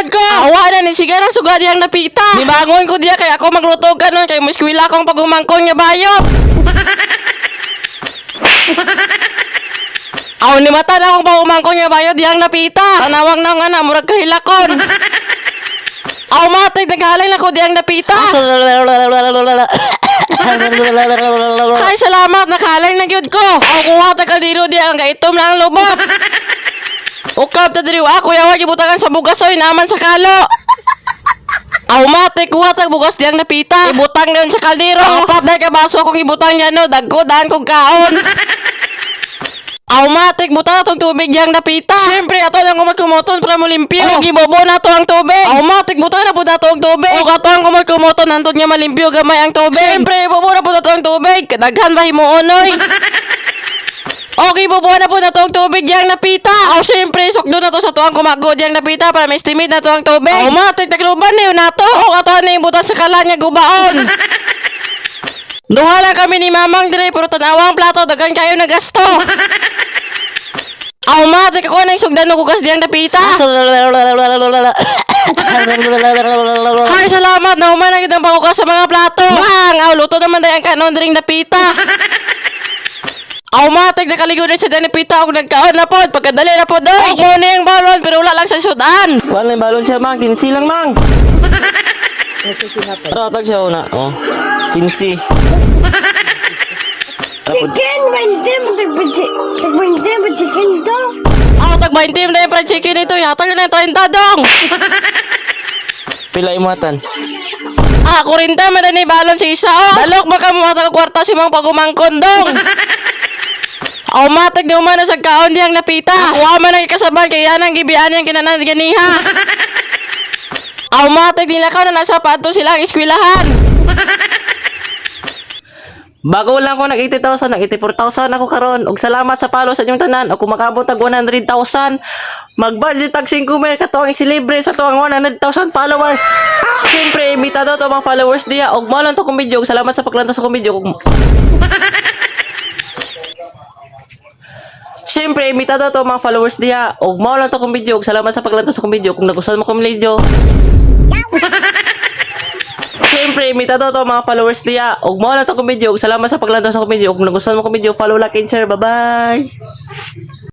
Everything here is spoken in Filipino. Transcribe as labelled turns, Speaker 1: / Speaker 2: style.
Speaker 1: pod ko. Awa na ni sige na sugad yang napita. Nibangon ko diya kay ako magluto kanon kay muskwila akong pagumangkon nga bayot. Aw ni mata na akong pagumangkon nga bayot yang napita. Tanawang na nga na murag kahilakon. Aw matay naghalay na ko diyang napita. Ay salamat nakahalay na gyud ko. Aw kuha ta kadiro diya ang gaitom na ang lubot. Ukap ta diri ako yawa gibutangan sa bugasoy naman sa kalo. Aw mate kuha ta bugas diyang napita. Ibutang dayon sa kaldero. Apat na ka baso akong ibutang yan no dagko daan kog kaon. Automatic buta na tong tubig yang napita. Siyempre ato nang kumot-kumoton para mo limpyo. Gibobo na to ang tubig. Automatic buta na po na to ang tubig. O kato ang kumot-kumoton nantod nga malimpyo gamay ang tubig. Siyempre bobo na po na to ang tubig. Kadaghan ba himuonoy? Okay, bobo na po na to ang tubig yang napita. O siyempre sukdo na to sa tuang kumagod yang napita para may estimate na to ang tubig. Automatic nagluban na yun na to. O kato na yung butan sa kalan nga gubaon. Duha lang kami ni Mamang dire pero tanawang plato dagan kayo na gasto. Automatic ako na yung sugdan no kugas diyang napita. Ay salamat na human na kitang pakukas sa mga plato. Bang! Aw luto naman dahil ang kanon diring napita. Automatic nakaligo na siya dahil napita ako nagkaon na pod. Pagkadali na pod doy. Ako na yung balon pero wala lang sa sudan. Wala yung balon siya mang. Kinsi lang mang. Ratag siya una. Oh. Kinsi.
Speaker 2: Chicken, 20, chicken to.
Speaker 1: Ako tag 20 na yung fried chicken ito. Yatag na yung 30 dong.
Speaker 3: Pila imatan.
Speaker 1: Ah, 40 man na balon si isa oh. Dalok baka mo matag kwarta si mga pagumangkon dong. Automatic di umana sa kaon diyang napita. Kuha man ang ikasaban kaya nang gibian yung kinanan ganiha. Automatic nila ka na nasa pato silang iskwilahan.
Speaker 3: Bago lang ko nag 80,000, nag 84,000 ako karon. Og salamat sa palo sa inyong tanan. Og kung makabot tag 100,000, mag-budget tag 5 mil katong i-celebrate sa tuang 100,000 followers. Siyempre, imita daw to mga followers diya. Og mo lang to kong video. Og salamat sa paglantas sa kong video. Siyempre, imita daw to mga followers diya. Og mo lang to kong video. Og salamat sa paglantas sa kong video. Kung nagustuhan mo kong video. Siyempre, imita daw to mga followers diya. Og mo lang to kong video. Og salamat sa paglantas sa kong video. Kung nagustuhan mo kong video, follow, like, and share. Bye-bye!